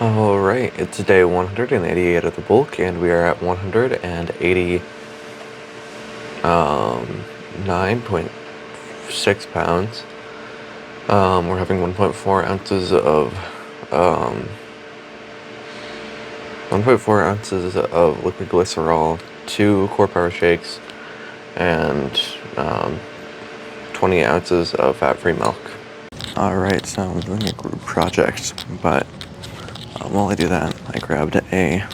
Alright, it's day 188 of the bulk, and we are at 9.6 pounds. We're having 1.4 ounces of 1.4 ounces of liquid glycerol, 2 core power shakes, and 20 ounces of fat-free milk. Alright, so I'm doing a group project, but while I do that, I grabbed a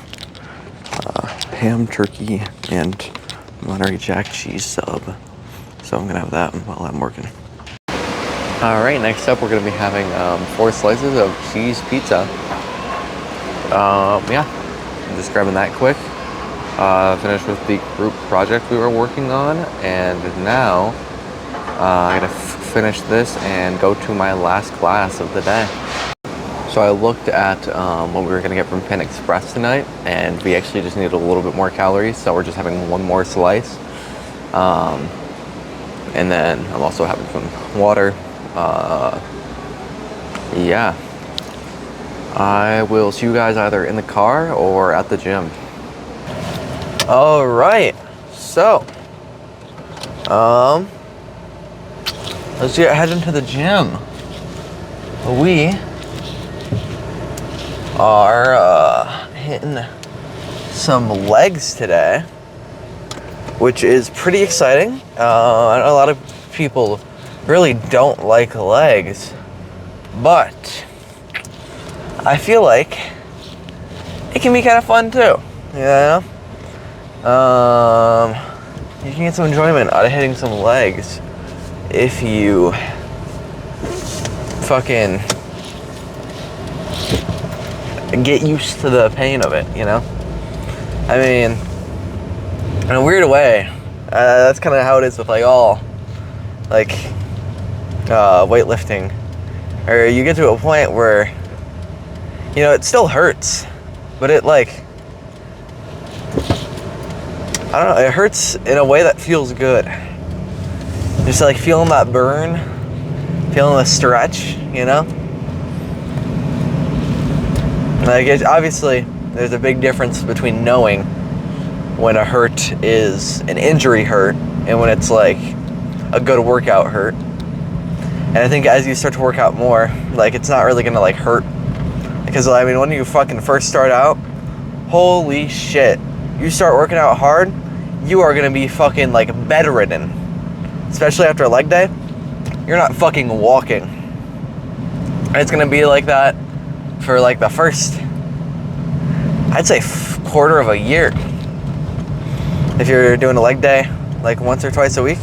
ham, turkey, and Monterey Jack cheese sub. So I'm gonna have that while I'm working. Alright, next up we're gonna be having 4 slices of cheese pizza. Yeah, I'm just grabbing that quick. Finished with the group project we were working on, and now I gotta finish this and go to my last class of the day. So I looked at what we were gonna get from Pan Express tonight, and we actually just needed a little bit more calories, so we're just having one more slice. And then I'm also having some water. Yeah. I will see you guys either in the car or at the gym. All right, so let's get heading to the gym. We are hitting some legs today, which is pretty exciting. I know a lot of people really don't like legs, but I feel like it can be kind of fun too, you know? You can get some enjoyment out of hitting some legs if you fucking get used to the pain of it, you know? I mean, in a weird way, that's kind of how it is with like all like weightlifting. Or you get to a point where, you know, it still hurts, but it like, I don't know, it hurts in a way that feels good. Just like feeling that burn, feeling the stretch, you know? Like, obviously, there's a big difference between knowing when a hurt is an injury hurt and when it's like a good workout hurt. And I think as you start to work out more, like, it's not really gonna like hurt. Because I mean, when you fucking first start out, holy shit, you start working out hard, you are gonna be fucking like bedridden. Especially after a leg day, you're not fucking walking. And it's gonna be like that for like the first, I'd say quarter of a year. If you're doing a leg day like once or twice a week,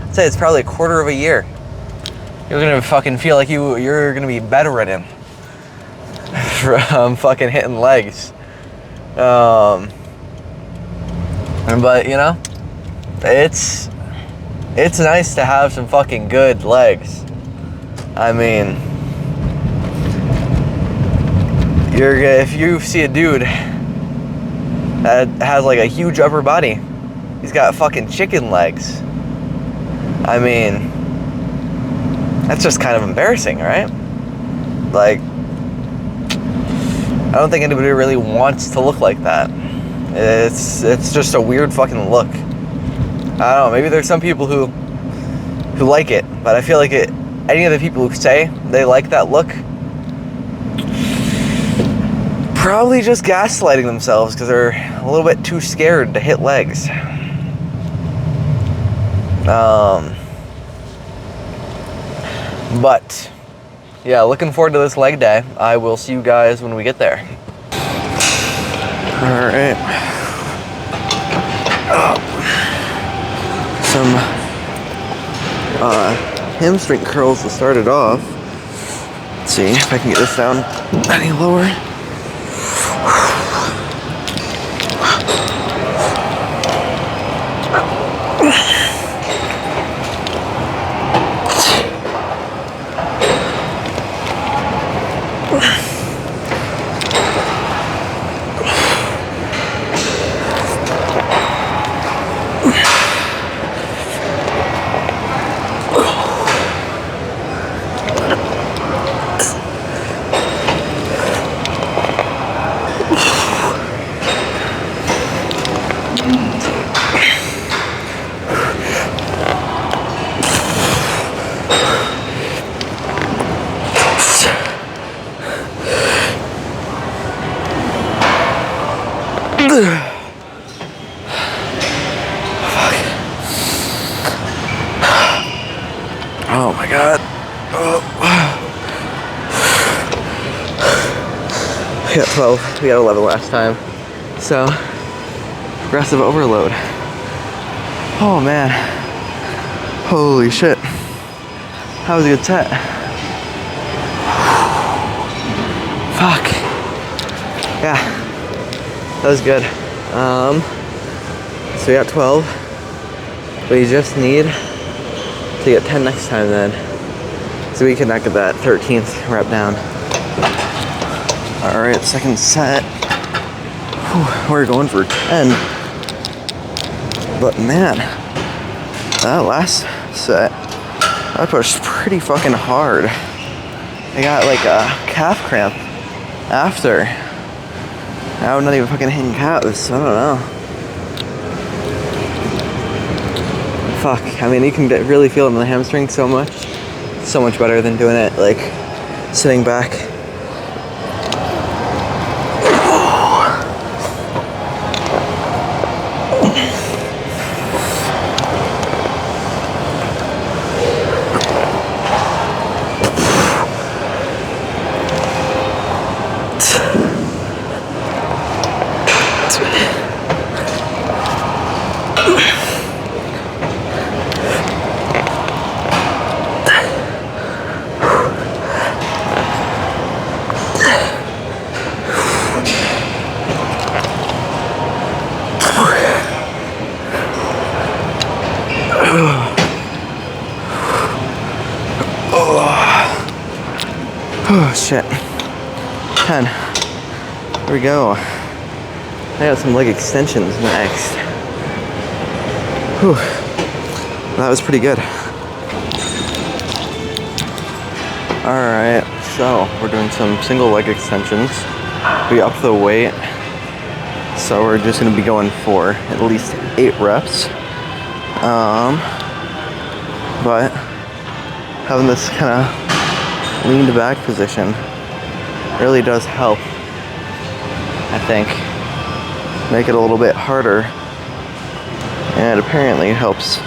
I'd say it's probably a quarter of a year. You're gonna fucking feel like you're gonna be bedridden from fucking hitting legs. But you know, it's nice to have some fucking good legs. I mean, if you see a dude that has like a huge upper body, he's got fucking chicken legs. I mean, that's just kind of embarrassing, right? Like, I don't think anybody really wants to look like that. It's just a weird fucking look. I don't know, maybe there's some people who like it, but I feel like any of the people who say they like that look probably just gaslighting themselves because they're a little bit too scared to hit legs. But yeah, looking forward to this leg day. I will see you guys when we get there. All right. Some hamstring curls to start it off. Let's see if I can get this down any lower. Oh my god. Oh. We got 12. We got 11 last time. So, progressive overload. Oh man. Holy shit. That was a good set. Fuck. Yeah. That was good. So we got 12. But you just need to get 10 next time then. So we can knock at that 13th rep down. Alright, second set. Whew, we're going for 10. But man, that last set, I pushed pretty fucking hard. I got like a calf cramp after. I'm not even fucking hitting calves, so I don't know. Fuck, I mean, you can really feel it in the hamstring so much. So much better than doing it like sitting back. Oh shit. 10. Here we go. I got some leg extensions next. Whew. That was pretty good. Alright, so we're doing some single leg extensions. We upped the weight. So we're just gonna be going for at least 8 reps. But having this kind of leaned back position really does help, I think, make it a little bit harder, and apparently helps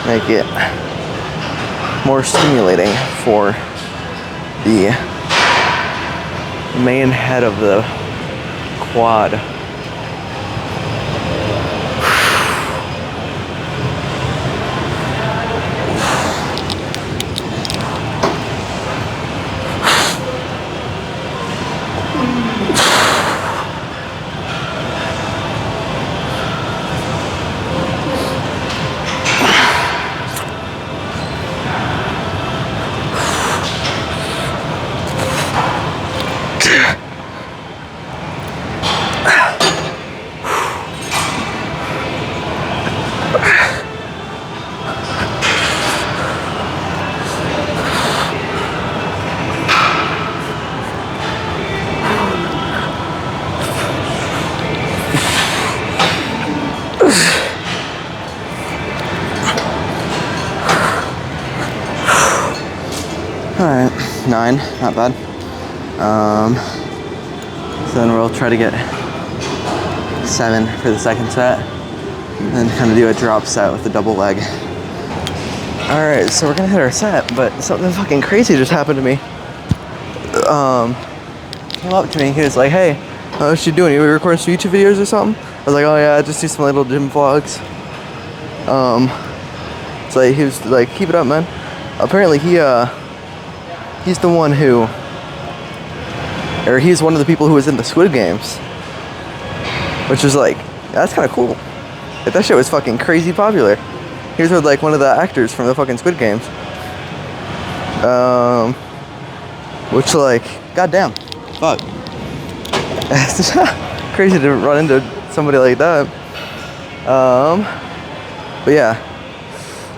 make it more stimulating for the main head of the quad. Alright, 9, not bad. So then we'll try to get 7 for the second set, and then kind of do a drop set with the double leg. Alright, so we're gonna hit our set, but something fucking crazy just happened to me. Came up to me, he was like, hey, what you doing? You recording some YouTube videos or something? I was like, oh yeah, I just do some little gym vlogs. So he was like, keep it up, man. Apparently he's the one who, or he's one of the people who was in the Squid Games, which was like, that's kind of cool. Like, that shit was fucking crazy popular. He was with like one of the actors from the fucking Squid Games. Which like, goddamn, fuck. It's crazy to run into somebody like that. But yeah,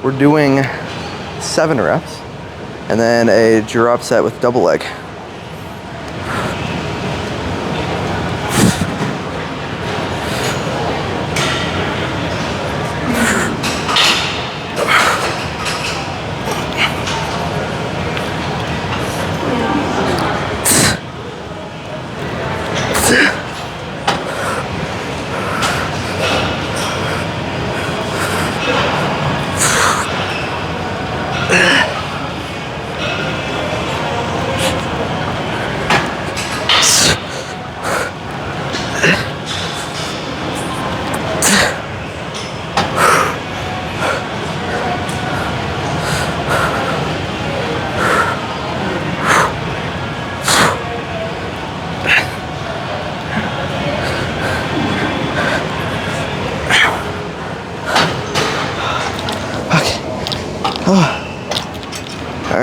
we're doing 7 reps. And then a drop set with double leg.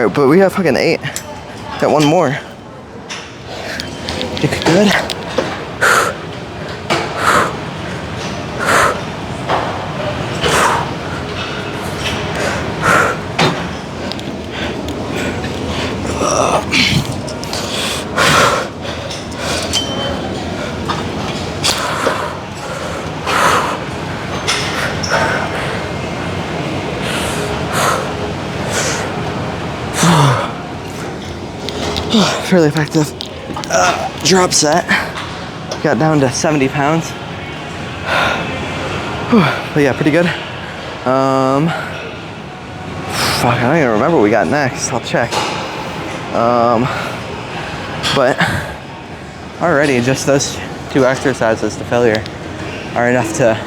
Alright, but we have fucking 8. Got one more. You good? Fairly effective drop set. Got down to 70 pounds. But yeah, pretty good. Fuck, I don't even remember what we got next. I'll check. But already just those 2 exercises to failure are enough to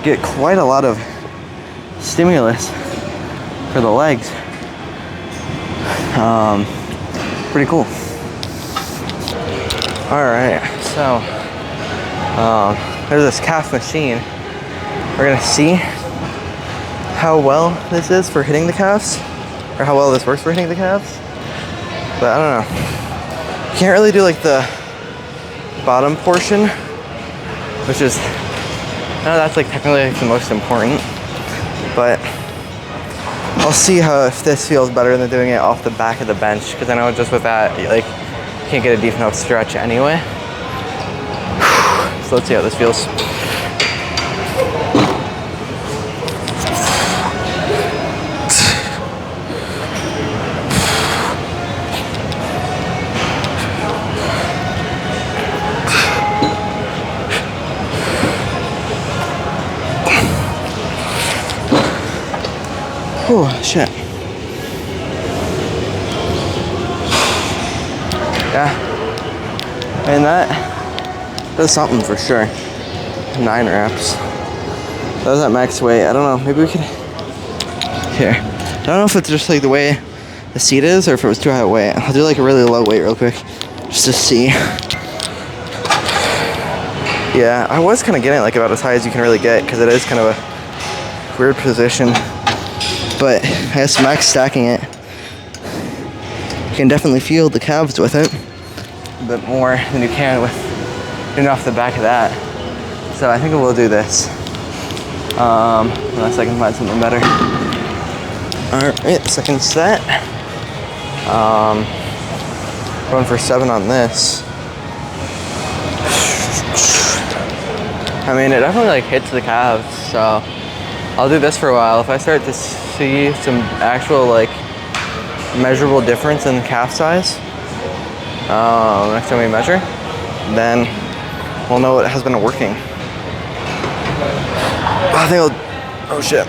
get quite a lot of stimulus for the legs. Pretty cool. Alright, so there's this calf machine. We're gonna see how well this is for hitting the calves, or how well this works for hitting the calves. But I don't know. You can't really do like the bottom portion, which is, I know that's like technically like the most important, but I'll see how if this feels better than doing it off the back of the bench, because I know just with that, like, you can't get a deep enough stretch anyway. So let's see how this feels. Oh, shit. Yeah. And that does something for sure. 9 reps. That was at max weight. I don't know. Maybe we could. Here. I don't know if it's just like the way the seat is or if it was too high a weight. I'll do like a really low weight real quick just to see. Yeah, I was kind of getting like about as high as you can really get because it is kind of a weird position. But I guess max stacking it, you can definitely feel the calves with it a bit more than you can with getting off the back of that. So I think we'll do this, unless I can find something better. Alright, second set. Going for 7 on this. I mean, it definitely like hits the calves, so I'll do this for a while. If I start to see some actual like measurable difference in calf size next time we measure, then we'll know it has been working. I think I'll, oh shit.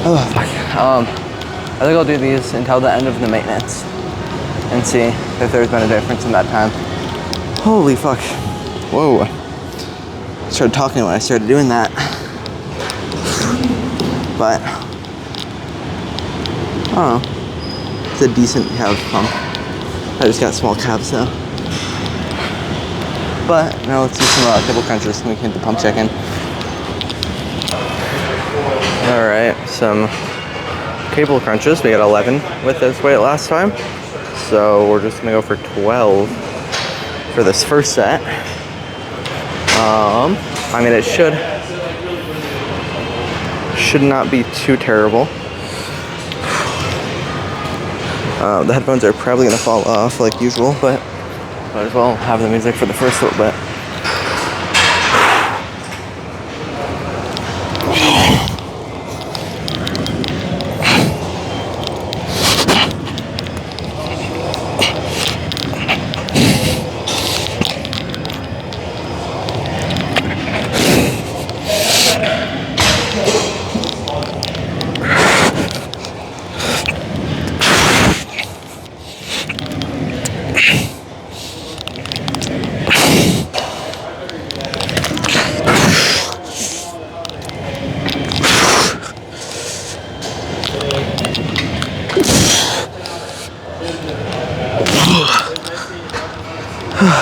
Oh fuck. I think I'll do these until the end of the maintenance and see if there's been a difference in that time. Holy fuck. Whoa. I started talking when I started doing that. But I don't know. It's a decent calf pump. I just got small calves though. But now let's do some cable crunches and we can hit the pump check in. Alright, some cable crunches. We got 11 with this weight last time. So we're just gonna go for 12 for this first set. I mean, it should not be too terrible. The headphones are probably gonna fall off like usual, but might as well have the music for the first little bit.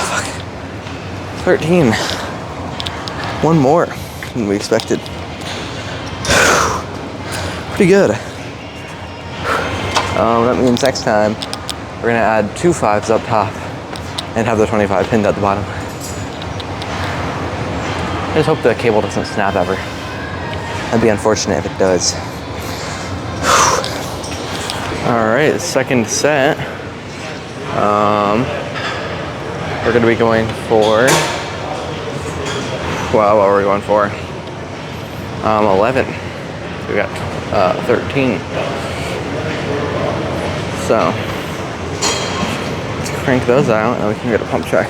Fuck. 13. One more than we expected. Pretty good. That means next time we're gonna add 2 5s up top and have the 25 pinned at the bottom. I just hope the cable doesn't snap ever. That'd be unfortunate if it does. All right, second set. We're gonna be going for, well, what are we going for? 11. We got 13. So let's crank those out and we can get a pump check.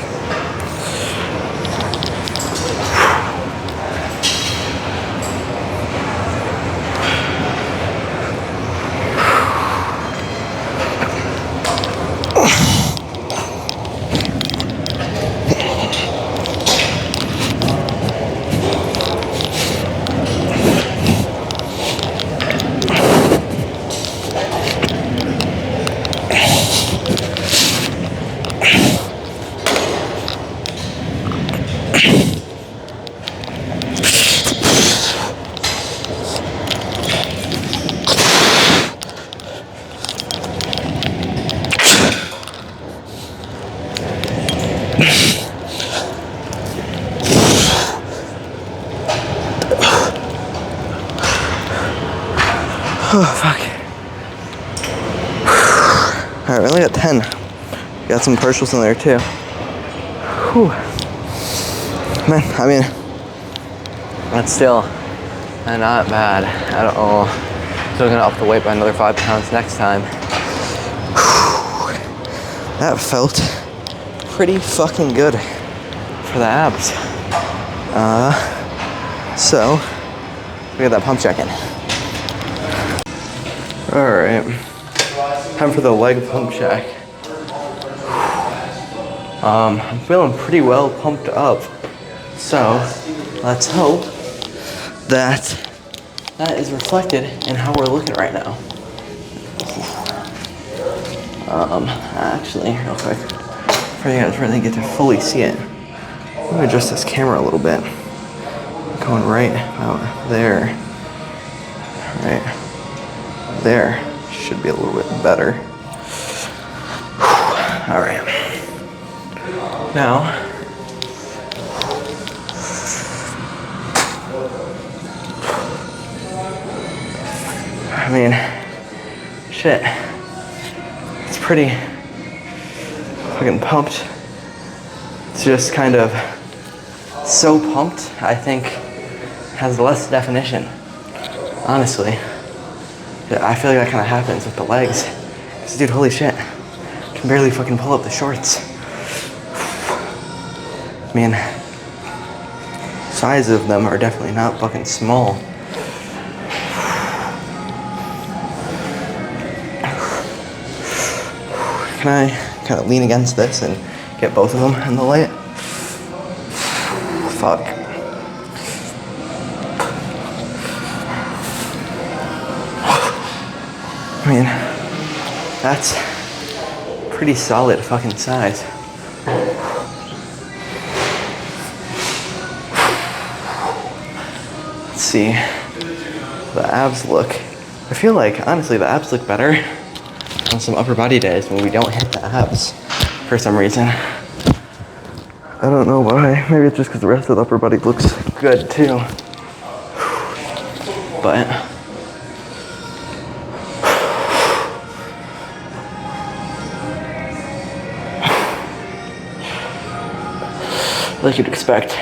Oh, fuck. Alright, we only got 10. Got some partials in there too. Whew. Man, I mean, that's still not bad at all. Still gonna up the weight by another 5 pounds next time. Whew. That felt pretty fucking good for the abs. So, we got that pump check in. Alright, time for the leg pump check. I'm feeling pretty well pumped up, so let's hope that that is reflected in how we're looking right now. Actually, real quick, for you guys really get to fully see it, I'm gonna adjust this camera a little bit. Going right out there, right there, should be a little bit better. All right. Now, I mean, shit, it's pretty fucking pumped. It's just kind of so pumped, I think has less definition, honestly. I feel like that kind of happens with the legs. Cause dude, holy shit, I can barely fucking pull up the shorts. I mean, size of them are definitely not fucking small. Can I kind of lean against this and get both of them in the light? Fuck. I mean, that's pretty solid fucking size. Let's see. The abs look. I feel like, honestly, the abs look better on some upper body days when we don't hit the abs for some reason. I don't know why. Maybe it's just because the rest of the upper body looks good too. But like you'd expect.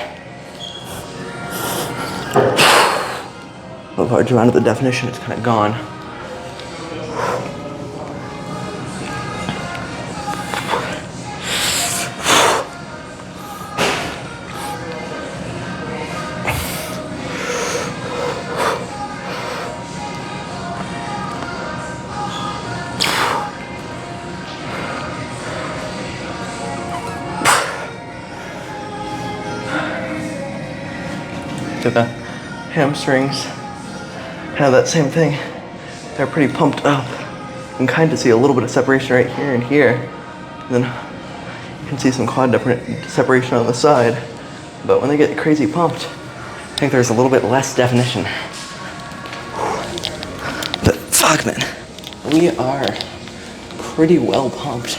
A large amount of the definition is kind of gone. To the hamstrings, kind of that same thing. They're pretty pumped up. You can kind of see a little bit of separation right here and here. And then can see some quad separation on the side, but when they get crazy pumped, I think there's a little bit less definition. But fuck, man, we are pretty well pumped.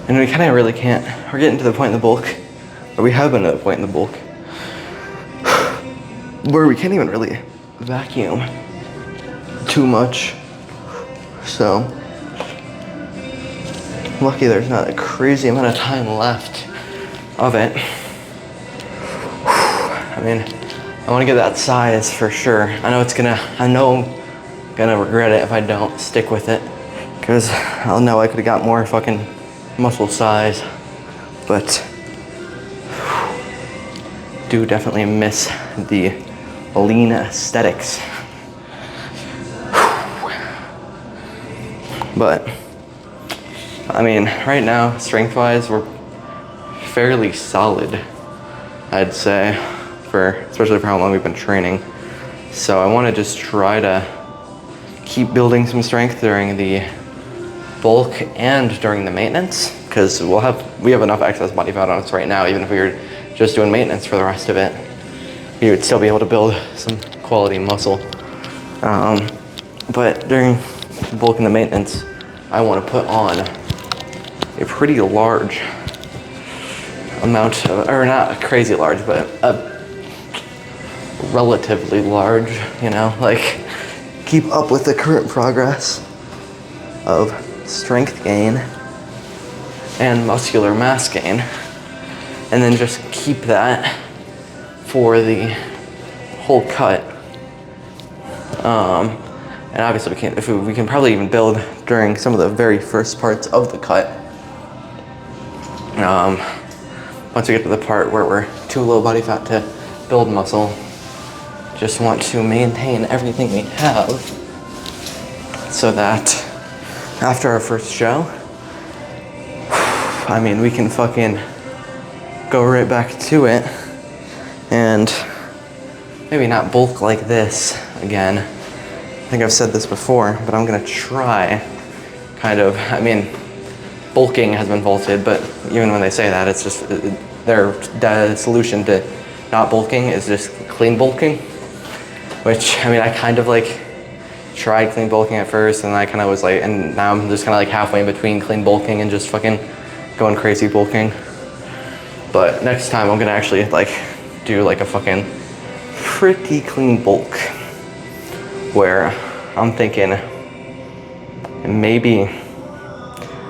And we kind of really can't. We're getting to the point in the bulk, or we have been to the point in the bulk, where we can't even really vacuum too much. So, lucky there's not a crazy amount of time left of it. I mean, I want to get that size for sure. I know I'm gonna regret it if I don't stick with it, because I'll know I could have got more fucking muscle size, but do definitely miss the lean aesthetics. But I mean, right now, strength-wise, we're fairly solid, I'd say, especially for how long we've been training. So I want to just try to keep building some strength during the bulk and during the maintenance, because we have enough excess body fat on us right now. Even if we were just doing maintenance for the rest of it, we would still be able to build some quality muscle. But during the bulk and the maintenance, I want to put on a pretty large amount of, or not crazy large, but a relatively large, like keep up with the current progress of strength gain and muscular mass gain, and then just keep that for the whole cut. And obviously we can probably even build during some of the very first parts of the cut. Once we get to the part where we're too low body fat to build muscle, just want to maintain everything we have so that after our first show, I mean, we can fucking go right back to it and maybe not bulk like this again. I think I've said this before, but I'm gonna try bulking has been vaulted, but even when they say that, it's just the solution to not bulking is just clean bulking, which, I kind of tried clean bulking at first, and I kind of was and now I'm just kind of halfway in between clean bulking and just fucking going crazy bulking. But next time I'm gonna actually do a fucking pretty clean bulk, where I'm thinking maybe,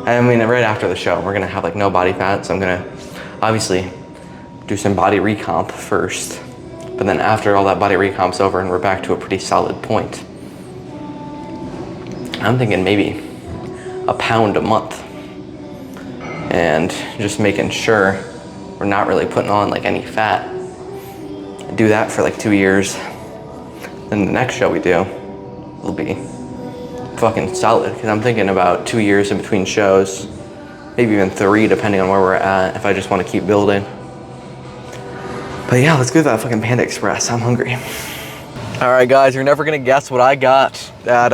right after the show, we're gonna have no body fat, so I'm gonna obviously do some body recomp first, but then after all that body recomp's over and we're back to a pretty solid point, I'm thinking maybe a pound a month, and just making sure we're not really putting on any fat. Do that for 2 years. Then the next show we do will be fucking solid, because I'm thinking about 2 years in between shows, maybe even 3 depending on where we're at, if I just want to keep building. But yeah, let's go to that fucking Panda Express. I'm hungry. All right, guys, you're never gonna guess what I got at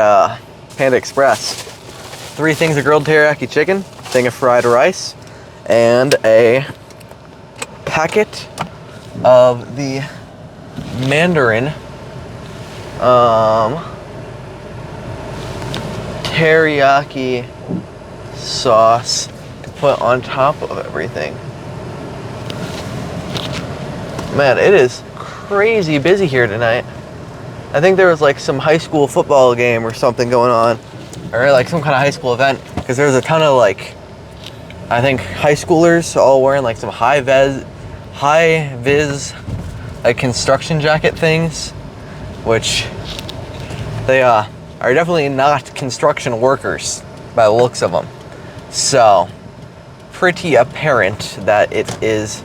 Panda Express. 3 things of grilled teriyaki chicken, thing of fried rice, and a packet of the Mandarin teriyaki sauce to put on top of everything. Man, it is crazy busy here tonight. I think there was some high school football game or something going on, or some kind of high school event, because there was a ton of I think high schoolers all wearing some high vis construction jacket things, which they are definitely not construction workers by the looks of them. So pretty apparent that it is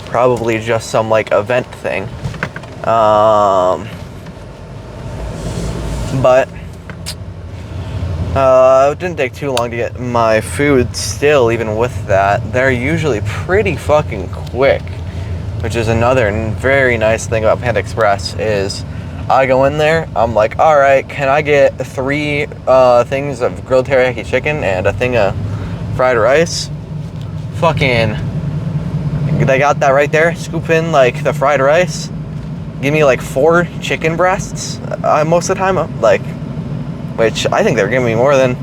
probably just some event thing. But it didn't take too long to get my food still, even with that. They're usually pretty fucking quick, which is another very nice thing about Panda Express, is I go in there, I'm like, all right, can I get 3 things of grilled teriyaki chicken and a thing of fried rice? Fucking, they got that right there. Scoop in like the fried rice. Give me like 4 chicken breasts most of the time, like, which I think they're giving me more than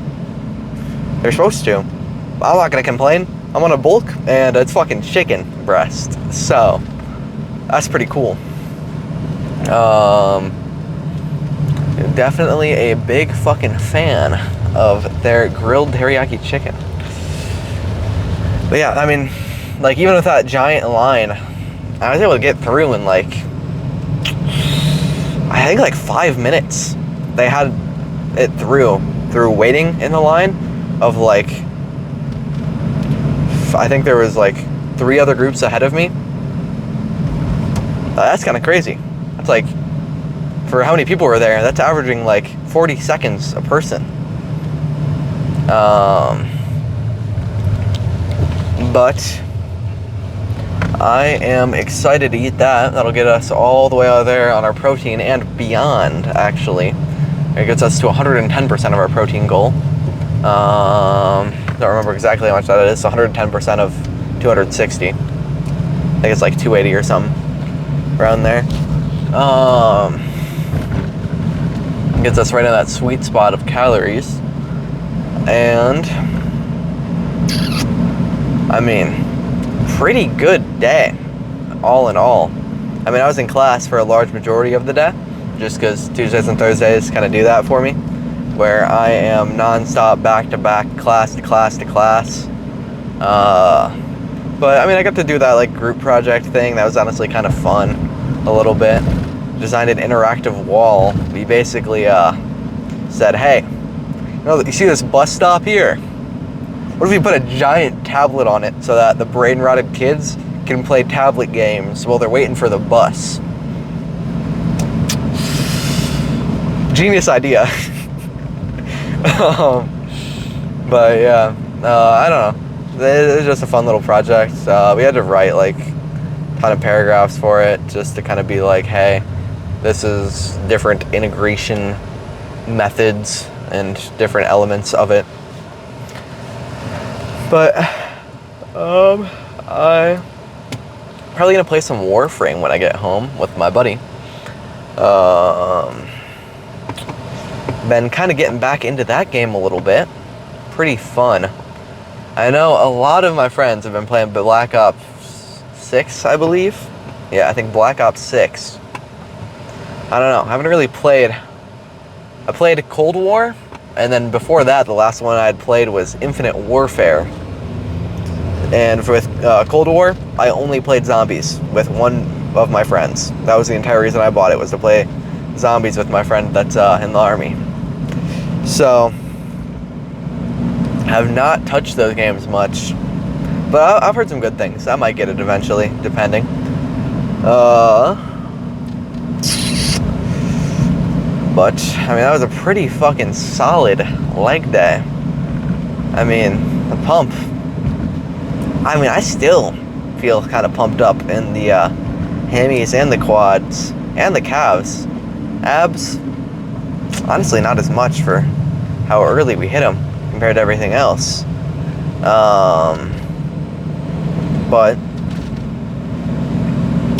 they're supposed to. I'm not gonna complain. I'm on a bulk and it's fucking chicken breast, so that's pretty cool. Definitely a big fucking fan of their grilled teriyaki chicken. But yeah, I mean, like, even with that giant line, I was able to get through in like, I think like 5 minutes. They had it through waiting in the line of like, I think there was like 3 other groups ahead of me. That's kind of crazy. That's like, for how many people were there, that's averaging like 40 seconds a person. But I am excited to eat that. That'll get us all the way out there on our protein and beyond, actually. It gets us to 110% of our protein goal. Don't remember exactly how much that is. So 110% of 260. I think it's like 280 or something around there. Gets us right in that sweet spot of calories. And I mean, pretty good day, all in all. I mean, I was in class for a large majority of the day, just because Tuesdays and Thursdays kind of do that for me, where I am non-stop, back-to-back, class to class to class. But I mean, I got to do that like group project thing. That was honestly kind of fun, a little bit. Designed an interactive wall. We basically said, hey, you see this bus stop here? What if we put a giant tablet on it so that the brain-rotted kids can play tablet games while they're waiting for the bus? Genius idea. But yeah, I don't know. It was just a fun little project. We had to write like a ton of paragraphs for it just to kind of be like, hey, this is different integration methods and different elements of it. But I'm probably gonna play some Warframe when I get home with my buddy. Been kind of getting back into that game a little bit. Pretty fun. I know a lot of my friends have been playing Black Ops 6, I believe. Yeah, I think Black Ops 6. I don't know. I haven't really played. I played Cold War, and then before that, the last one I had played was Infinite Warfare. And with Cold War, I only played zombies with one of my friends. That was the entire reason I bought it, was to play zombies with my friend that's in the army. So, have not touched those games much, but I've heard some good things. I might get it eventually, depending. But, I mean, that was a pretty fucking solid leg day. I mean, the pump. I mean, I still feel kind of pumped up in the hammies and the quads and the calves. Abs, honestly, not as much for how early we hit them compared to everything else.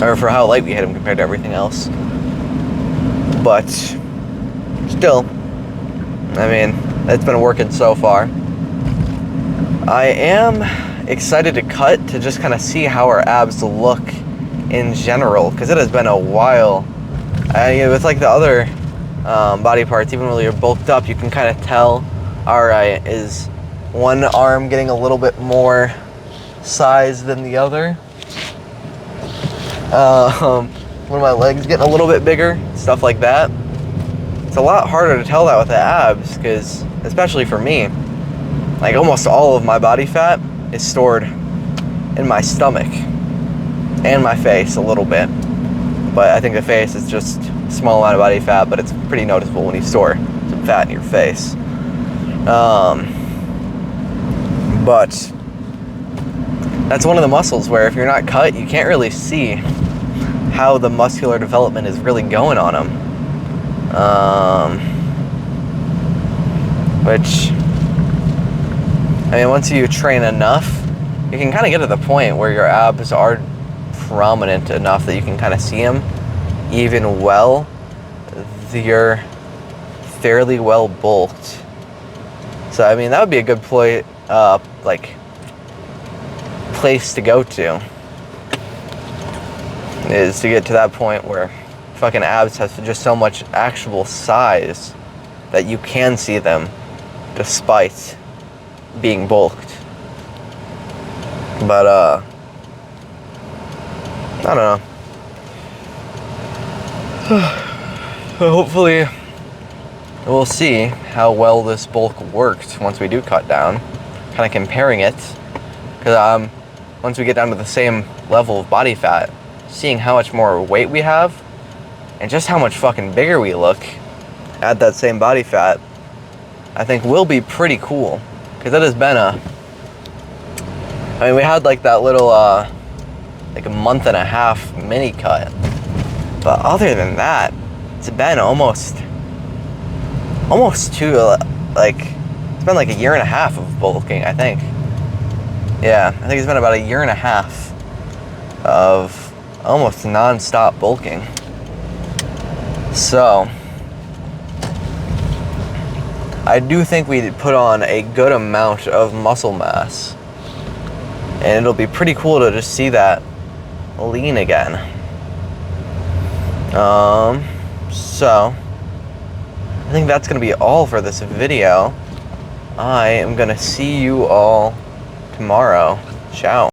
Or for how light we hit them compared to everything else. But still, I mean, it's been working so far. I am excited to cut to just kind of see how our abs look in general, because it has been a while. With like the other body parts, even when you're bulked up, you can kind of tell, alright, is one arm getting a little bit more size than the other? One of my legs getting a little bit bigger, stuff like that. It's a lot harder to tell that with the abs, because, especially for me, like almost all of my body fat is stored in my stomach and my face a little bit. But I think the face is just a small amount of body fat, but it's pretty noticeable when you store some fat in your face. But that's one of the muscles where if you're not cut, you can't really see how the muscular development is really going on them. Which, I mean, once you train enough, you can kind of get to the point where your abs are prominent enough that you can kind of see them. Even well, you're fairly well bulked. So, I mean, that would be a good place to go to. Is to get to that point where fucking abs has just so much actual size that you can see them despite being bulked. But I don't know. Hopefully we'll see how well this bulk works once we do cut down. Kind of comparing it, because once we get down to the same level of body fat, seeing how much more weight we have and just how much fucking bigger we look at that same body fat, I think will be pretty cool. Because it has been I mean, we had like that little like a month and a half mini cut, but other than that, it's been almost 2, like, it's been like a year and a half of bulking, I think. Yeah, I think it's been about a year and a half of almost non-stop bulking. So I do think we put on a good amount of muscle mass, and it'll be pretty cool to just see that lean again. So I think that's gonna be all for this video. I am gonna see you all tomorrow. Ciao.